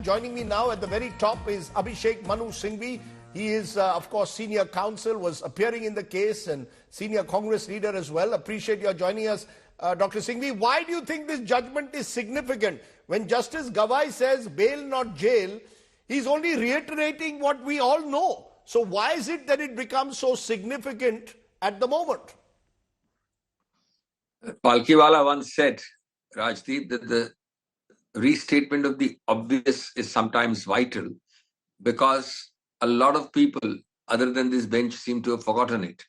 Joining me now at the very top is Abhishek Manu Singhvi. He is, of course, senior counsel, was appearing in the case and senior Congress leader as well. Appreciate your joining us, Dr. Singhvi. Why do you think this judgment is significant? When Justice Gavai says bail, not jail, he's only reiterating what we all know. So why is it that it becomes so significant at the moment? Palkiwala once said, Rajdeep, that the restatement of the obvious is sometimes vital because a lot of people other than this bench seem to have forgotten it.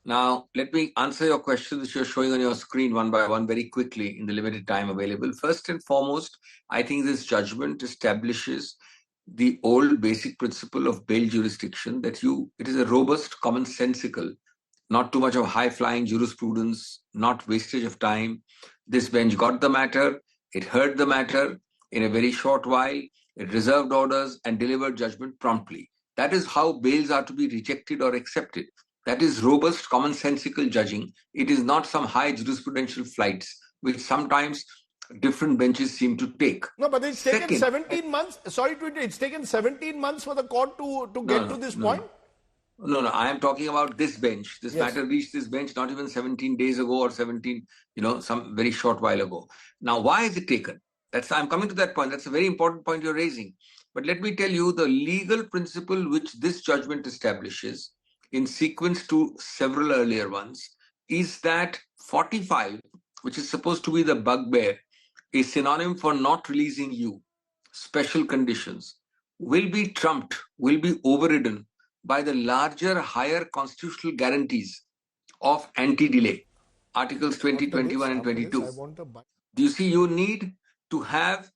Now, let me answer your questions which you're showing on your screen one by one very quickly in the limited time available. First and foremost, I think this judgment establishes the old basic principle of bail jurisdiction that it is a robust, commonsensical, not too much of high-flying jurisprudence, not wastage of time. This bench got the matter. It heard the matter in a very short while. It reserved orders and delivered judgment promptly. That is how bails are to be rejected or accepted. That is robust, commonsensical judging. It is not some high jurisprudential flights, which sometimes different benches seem to take. No, but it's taken 17 months. Sorry to interrupt. It's taken 17 months for the court to get to this point? No, I am talking about this bench. This matter reached this bench not even 17 days ago or 17, some very short while ago. Now, why is it taken? I'm coming to that point. That's a very important point you're raising. But let me tell you the legal principle which this judgment establishes in sequence to several earlier ones is that 45, which is supposed to be the bugbear, a synonym for not releasing you, special conditions, will be trumped, will be overridden by the larger, higher constitutional guarantees of anti-delay, Articles 20, 21 and 22. Do you see, you need to have,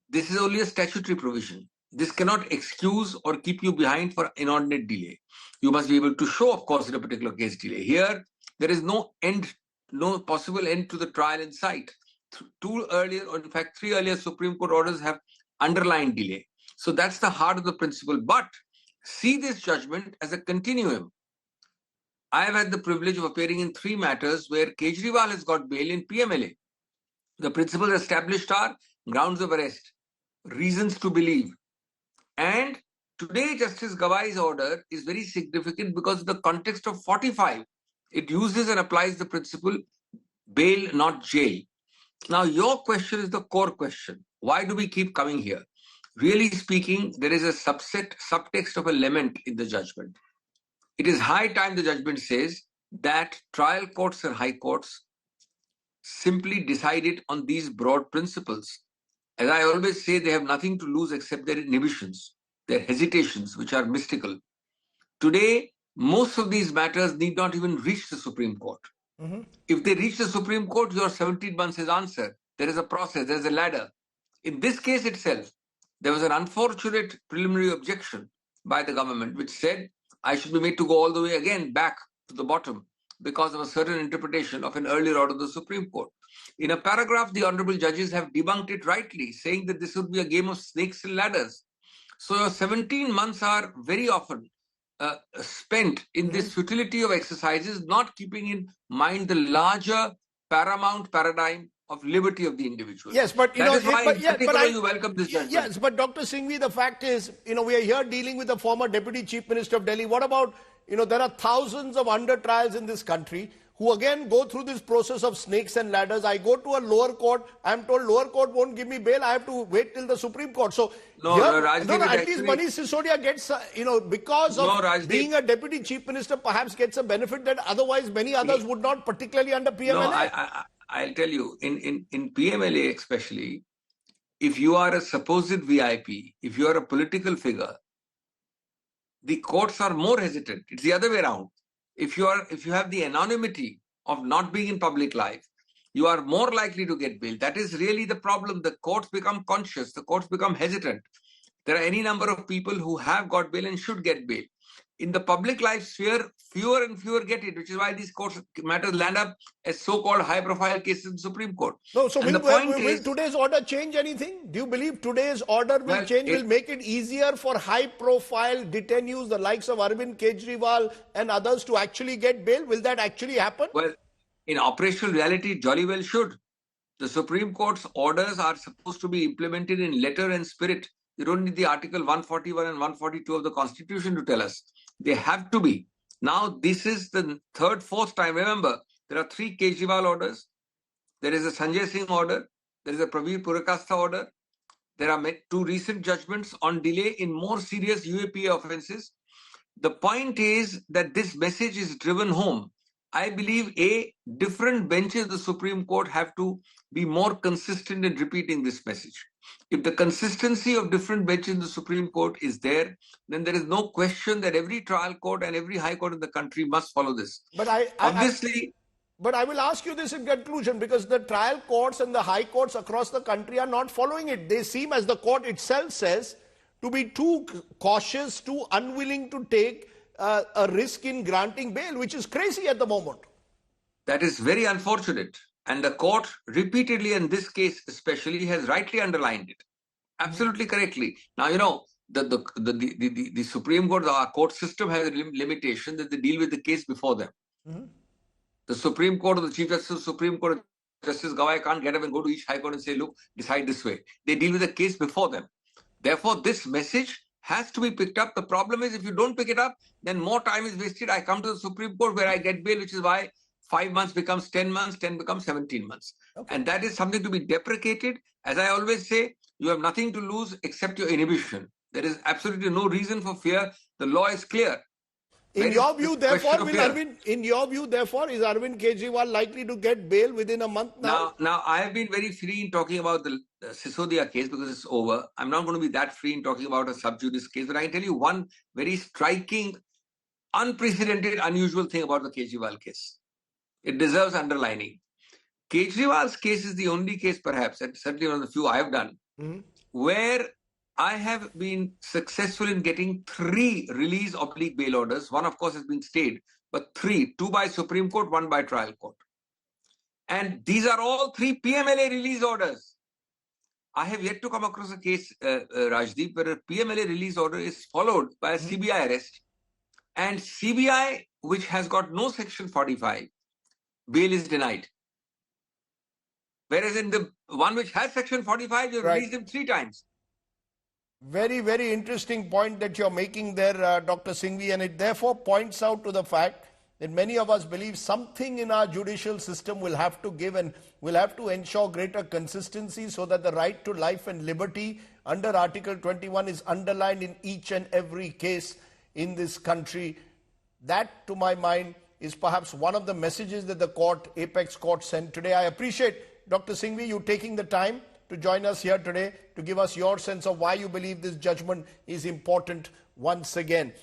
this is only a statutory provision. This cannot excuse or keep you behind for inordinate delay. You must be able to show, of course, in a particular case delay. Here, there is no end, no possible end to the trial in sight. Two earlier, or in fact, three earlier Supreme Court orders have underlined delay. So that's the heart of the principle. But see this judgment as a continuum. I have had the privilege of appearing in three matters where Kejriwal has got bail in PMLA. The principles established are grounds of arrest, reasons to believe. And today, Justice Gavai's order is very significant because in the context of 45, it uses and applies the principle bail, not jail. Now, your question is the core question. Why do we keep coming here? Really speaking, there is a subtext of a lament in the judgment. It is high time the judgment says that trial courts and high courts simply decide it on these broad principles. As I always say, they have nothing to lose except their inhibitions, their hesitations, which are mystical. Today, most of these matters need not even reach the Supreme Court. If they reach the Supreme Court, your 17 months is answered. There is a process, there is a ladder. In this case itself, there was an unfortunate preliminary objection by the government which said I should be made to go all the way again back to the bottom because of a certain interpretation of an earlier order of the Supreme Court. In a paragraph, the honorable judges have debunked it rightly, saying that this would be a game of snakes and ladders. So your 17 months are very often spent in this futility of exercises, not keeping in mind the larger paramount paradigm of liberty of the individual. Yes, but you welcome this judgment. Yes, but Dr. Singhvi, the fact is, we are here dealing with the former Deputy Chief Minister of Delhi. What about, there are thousands of under trials in this country who again go through this process of snakes and ladders. I go to a lower court, I'm told lower court won't give me bail, I have to wait till the Supreme Court. So at least Manish Sisodia gets, because of being a Deputy Chief Minister, perhaps gets a benefit that otherwise many others would not, particularly under PMLA. I'll tell you, in PMLA especially, if you are a supposed VIP, if you are a political figure, the courts are more hesitant. It's the other way around. If you have the anonymity of not being in public life, you are more likely to get bail. That is really the problem. The courts become conscious. The courts become hesitant. There are any number of people who have got bail and should get bail. In the public life sphere, fewer and fewer get it, which is why these court matters land up as so-called high-profile cases in the Supreme Court. No, so will today's order change anything? Do you believe today's order will change, will make it easier for high-profile detainees, the likes of Arvind Kejriwal and others, to actually get bail? Will that actually happen? Well, in operational reality, jolly well should. The Supreme Court's orders are supposed to be implemented in letter and spirit. You don't need the Article 141 and 142 of the Constitution to tell us. They have to be. Now, this is the third, fourth time. Remember, there are 3 Kejriwal orders. There is a Sanjay Singh order. There is a Praveer Purakasta order. There are 2 recent judgments on delay in more serious UAPA offences. The point is that this message is driven home. I believe different benches of the Supreme Court have to be more consistent in repeating this message. If the consistency of different benches in the Supreme Court is there, then there is no question that every trial court and every high court in the country must follow this. But But I will ask you this in conclusion, because the trial courts and the high courts across the country are not following it. They seem, as the court itself says, to be too cautious, too unwilling to take a risk in granting bail, which is crazy at the moment. That is very unfortunate. And the court repeatedly, in this case especially, has rightly underlined it. Absolutely correctly. Now, you know, the Supreme Court, our court system has a limitation that they deal with the case before them. The Supreme Court or the Chief Justice of the Supreme Court, Justice Gavai, can't get up and go to each high court and say, look, decide this way. They deal with the case before them. Therefore, this message has to be picked up. The problem is, if you don't pick it up, then more time is wasted. I come to the Supreme Court where I get bail, which is why 5 months becomes 10 months, 10 becomes 17 months. Okay. And that is something to be deprecated. As I always say, you have nothing to lose except your inhibition. There is absolutely no reason for fear. The law is clear. In your view, therefore, is Arvind Kejriwal likely to get bail within a month now? Now, I have been very free in talking about the Sisodia case because it's over. I'm not going to be that free in talking about a sub judice case, but I can tell you one very striking, unprecedented, unusual thing about the Kejriwal case. It deserves underlining. Kejriwal's case is the only case, perhaps, and certainly one of the few I have done, where I have been successful in getting 3 release/bail orders. One, of course, has been stayed, but 3, 2 by Supreme Court, 1 by trial court. And these are all 3 PMLA release orders. I have yet to come across a case, Rajdeep, where a PMLA release order is followed by a CBI arrest. And CBI, which has got no Section 45, bail is denied. Whereas in the one which has Section 45, you released him 3 times. Very, very interesting point that you're making there, Dr. Singhvi, and it therefore points out to the fact that many of us believe something in our judicial system will have to give, and will have to ensure greater consistency so that the right to life and liberty under Article 21 is underlined in each and every case in this country. That, to my mind, is perhaps one of the messages that the court, Apex Court, sent today. I appreciate, Dr. Singhvi, you taking the time to join us here today to give us your sense of why you believe this judgment is important once again.